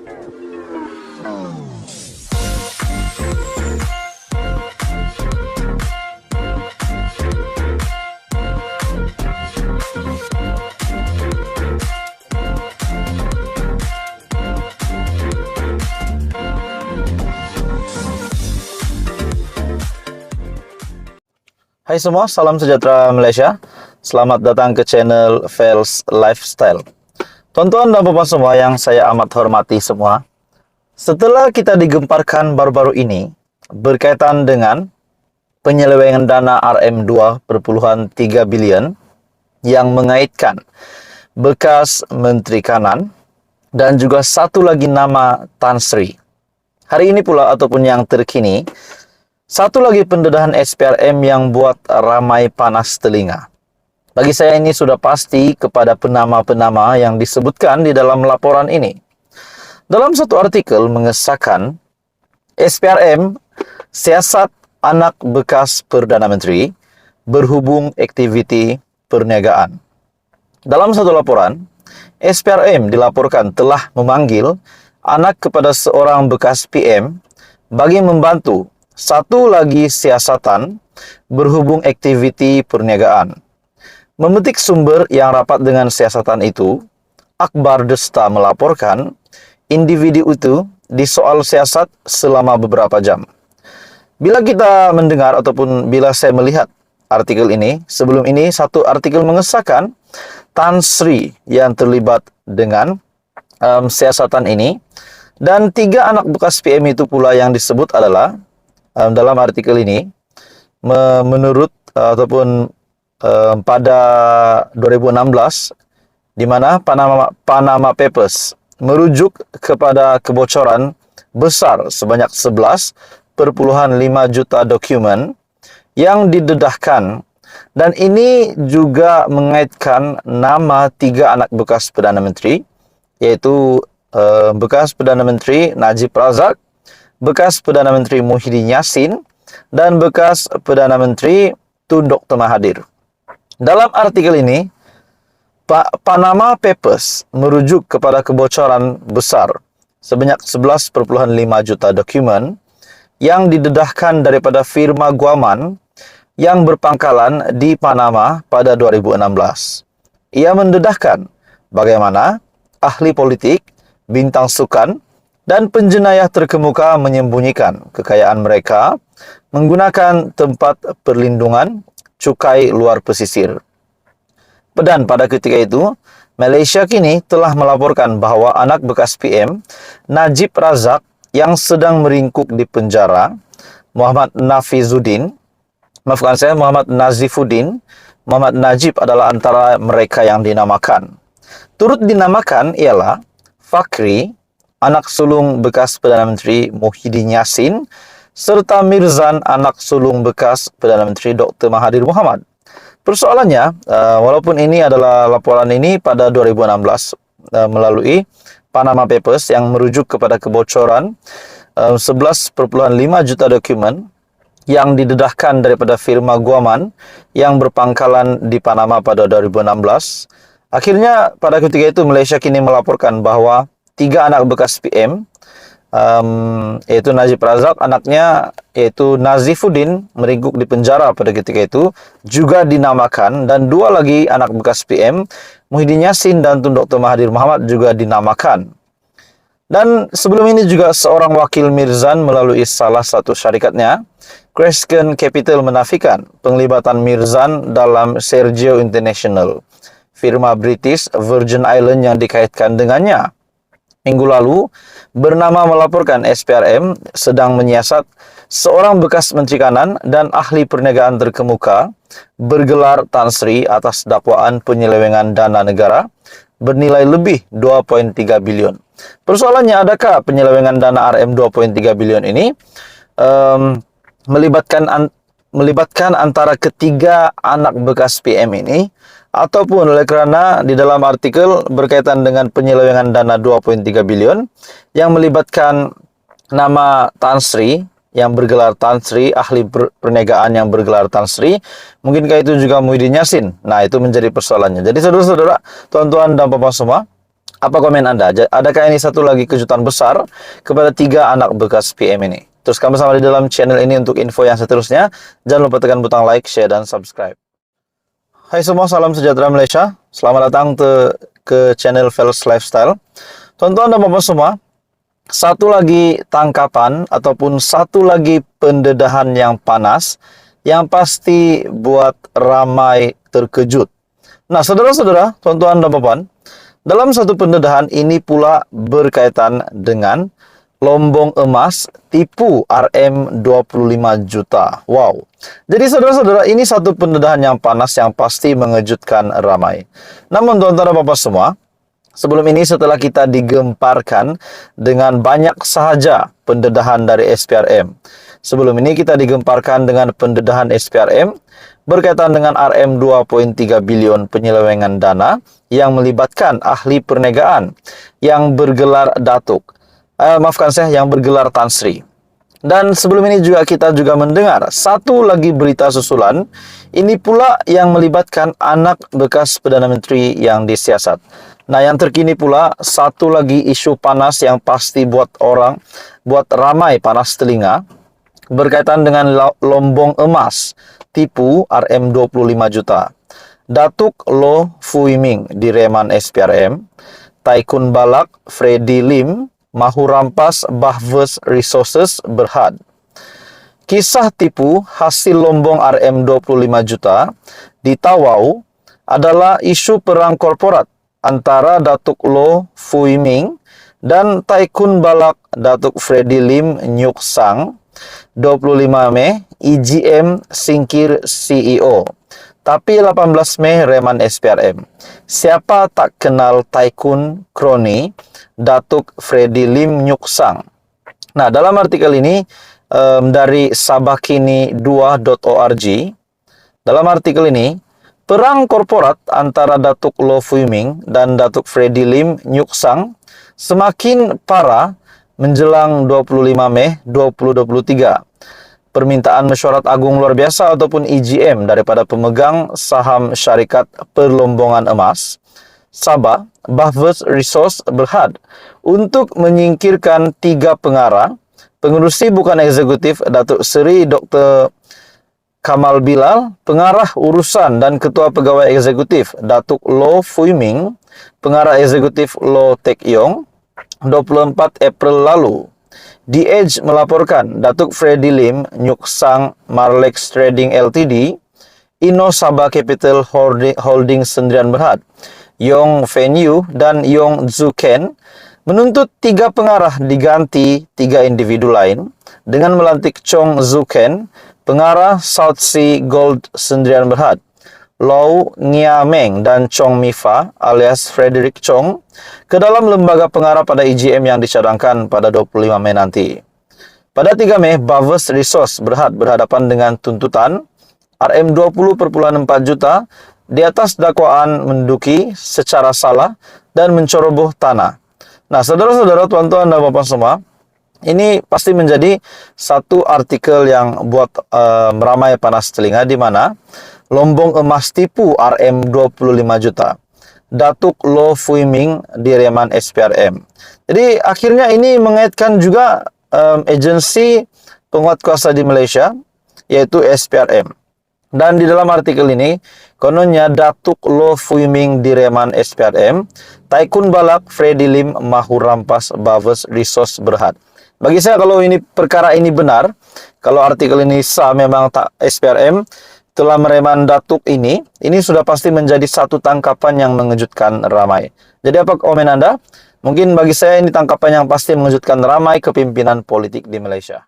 Hai semua, salam sejahtera Malaysia. Selamat datang ke channel Fels Lifestyle. Tuan-tuan dan puan semua yang saya amat hormati semua, setelah kita digemparkan baru-baru ini berkaitan dengan penyelewengan dana RM2,3 bilion yang mengaitkan bekas Menteri Kanan dan juga satu lagi nama Tan Sri. Hari ini pula ataupun yang terkini, satu lagi pendedahan SPRM yang buat ramai panas telinga. Bagi saya ini sudah pasti kepada penama-penama yang disebutkan di dalam laporan ini. Dalam satu artikel mengesahkan SPRM siasat anak bekas Perdana Menteri berhubung aktiviti perniagaan. Dalam satu laporan, SPRM dilaporkan telah memanggil anak kepada seorang bekas PM bagi membantu satu lagi siasatan berhubung aktiviti perniagaan. Memetik sumber yang rapat dengan siasatan itu, Akhbar Desta melaporkan individu itu disoal siasat selama beberapa jam. Bila kita mendengar ataupun bila saya melihat artikel ini, sebelum ini satu artikel mengesahkan Tan Sri yang terlibat dengan siasatan ini, dan 3 anak bekas PM itu pula yang disebut adalah dalam artikel ini, menurut ataupun pada 2016, di mana Panama Papers merujuk kepada kebocoran besar sebanyak 11,5 juta dokumen yang didedahkan, dan ini juga mengaitkan nama 3 anak bekas Perdana Menteri, yaitu bekas Perdana Menteri Najib Razak, bekas Perdana Menteri Muhyiddin Yassin, dan bekas Perdana Menteri Tun Dr. Mahathir. Dalam artikel ini, Panama Papers merujuk kepada kebocoran besar sebanyak 11,5 juta dokumen yang didedahkan daripada firma Guaman yang berpangkalan di Panama pada 2016. Ia mendedahkan bagaimana ahli politik, bintang sukan, dan penjenayah terkemuka menyembunyikan kekayaan mereka menggunakan tempat perlindungan cukai luar pesisir. Dan pada ketika itu, Malaysia kini telah melaporkan bahawa anak bekas PM Najib Razak yang sedang meringkuk di penjara, Muhammad Nazifuddin, Muhammad Najib adalah antara mereka yang dinamakan. Turut dinamakan ialah Fakri, anak sulung bekas Perdana Menteri Muhyiddin Yassin, serta Mirzan, anak sulung bekas Perdana Menteri Dr. Mahathir Mohamad. Persoalannya, walaupun ini adalah laporan ini pada 2016 melalui Panama Papers yang merujuk kepada kebocoran 11,5 juta dokumen yang didedahkan daripada firma Guaman yang berpangkalan di Panama pada 2016. Akhirnya pada ketika itu Malaysia kini melaporkan bahawa 3 anak bekas PM, yaitu Najib Razak, anaknya yaitu Nazifuddin, meringkuk di penjara pada ketika itu, juga dinamakan, dan 2 lagi anak bekas PM, Muhyiddin Yassin dan Tun Dr. Mahathir Mohamad, juga dinamakan. Dan sebelum ini juga seorang wakil Mirzan melalui salah satu syarikatnya, Crescent Capital, menafikan penglibatan Mirzan dalam Sergio International, firma British Virgin Island yang dikaitkan dengannya. Minggu lalu, bernama melaporkan SPRM sedang menyiasat seorang bekas Menteri Kanan dan ahli perniagaan terkemuka bergelar Tan Sri atas dakwaan penyelewengan dana negara bernilai lebih 2,3 bilion. Persoalannya, adakah penyelewengan dana RM2,3 bilion ini melibatkan antara ketiga anak bekas PM ini, ataupun oleh kerana di dalam artikel berkaitan dengan penyelewengan dana 2,3 bilion yang melibatkan nama Tan Sri yang bergelar Tan Sri, ahli perniagaan yang bergelar Tan Sri, mungkinkah itu juga Muhyiddin Yassin? Nah, itu menjadi persoalannya. Jadi saudara-saudara, tuan-tuan dan puan semua, Apa komen Anda? Adakah ini satu lagi kejutan besar kepada 3 anak bekas PM ini? Teruskan bersama di dalam channel ini untuk info yang seterusnya. Jangan lupa tekan butang like, share, dan subscribe. Hai semua, salam sejahtera Malaysia. Selamat datang ke channel Fels Lifestyle. Tuan-tuan dan bapak semua, satu lagi tangkapan ataupun satu lagi pendedahan yang panas yang pasti buat ramai terkejut. Nah, saudara-saudara, tuan-tuan dan bapak, dalam satu pendedahan ini pula berkaitan dengan lombong emas tipu RM25 juta. Wow. Jadi saudara-saudara, ini satu pendedahan yang panas yang pasti mengejutkan ramai. Namun tuan-tuan dan bapak semua, sebelum ini setelah kita digemparkan dengan banyak sahaja pendedahan dari SPRM. Sebelum ini kita digemparkan dengan pendedahan SPRM berkaitan dengan RM2.3 bilion penyelewengan dana yang melibatkan ahli perniagaan yang bergelar Datuk. Maafkan saya, yang bergelar Tan Sri. Dan sebelum ini kita juga mendengar satu lagi berita susulan, ini pula yang melibatkan anak bekas Perdana Menteri yang disiasat. Nah, yang terkini pula satu lagi isu panas yang pasti buat ramai panas telinga, berkaitan dengan lombong emas tipu RM25 juta. Datuk Loh Fui Ming direman SPRM, Taikun Balak Freddy Lim mahu rampas Bahvers Resources Berhad. Kisah tipu hasil lombong RM25 juta di Tawau adalah isu perang korporat antara Datuk Loh Fui Ming dan Taikun Balak Datuk Freddy Lim Nyuk Sang. 25 Mei, EGM singkir CEO. Tapi 18 Mei reman SPRM. Siapa tak kenal Taikun Kroni Datuk Freddy Lim Nyuk Sang? Nah, dalam artikel ini dari sabakini2.org, dalam artikel ini, perang korporat antara Datuk Loh Fui Ming dan Datuk Freddy Lim Nyuk Sang semakin parah menjelang 25 Mei 2023. Permintaan mesyuarat agung luar biasa ataupun EGM daripada pemegang saham syarikat perlombongan emas Sabah, Bahvers Resource Berhad, untuk menyingkirkan 3 pengarah, pengerusi bukan eksekutif Datuk Seri Dr. Kamal Bilal, pengarah urusan dan ketua pegawai eksekutif Datuk Loh Fui Ming, pengarah eksekutif Loh Tek Yong, 24 April lalu. The Edge melaporkan Datuk Freddy Lim Nyuk Sang Marlex Trading Ltd, Inno Sabah Capital Holding Sendirian Berhad, Yong Fenyu dan Yong Zuken menuntut 3 pengarah diganti 3 individu lain dengan melantik Chong Zuken, pengarah South Sea Gold Sendirian Berhad, Lau Nia Meng dan Chong Mifa alias Frederick Chong ke dalam lembaga pengarah pada EGM yang dicadangkan pada 25 Mei nanti. Pada 3 Mei, Bahvers Resource Berhad berhadapan dengan tuntutan RM20,4 juta di atas dakwaan menduki secara salah dan menceroboh tanah. Nah, saudara-saudara, tuan-tuan dan bapak semua, ini pasti menjadi satu artikel yang buat ramai panas telinga, di mana lombong emas tipu RM25 juta. Datuk Loh Fui Ming direman SPRM. Jadi akhirnya ini mengaitkan juga agensi penguat kuasa di Malaysia, yaitu SPRM. Dan di dalam artikel ini, kononnya Datuk Loh Fui Ming direman SPRM, Taikun Balak Freddy Lim mahu rampas Bahvers Resource Berhad. Bagi saya, kalau perkara ini benar, kalau artikel ini sah, memang SPRM telah mereman Datuk ini sudah pasti menjadi satu tangkapan yang mengejutkan ramai. Jadi apa komen Anda? Mungkin bagi saya ini tangkapan yang pasti mengejutkan ramai kepimpinan politik di Malaysia.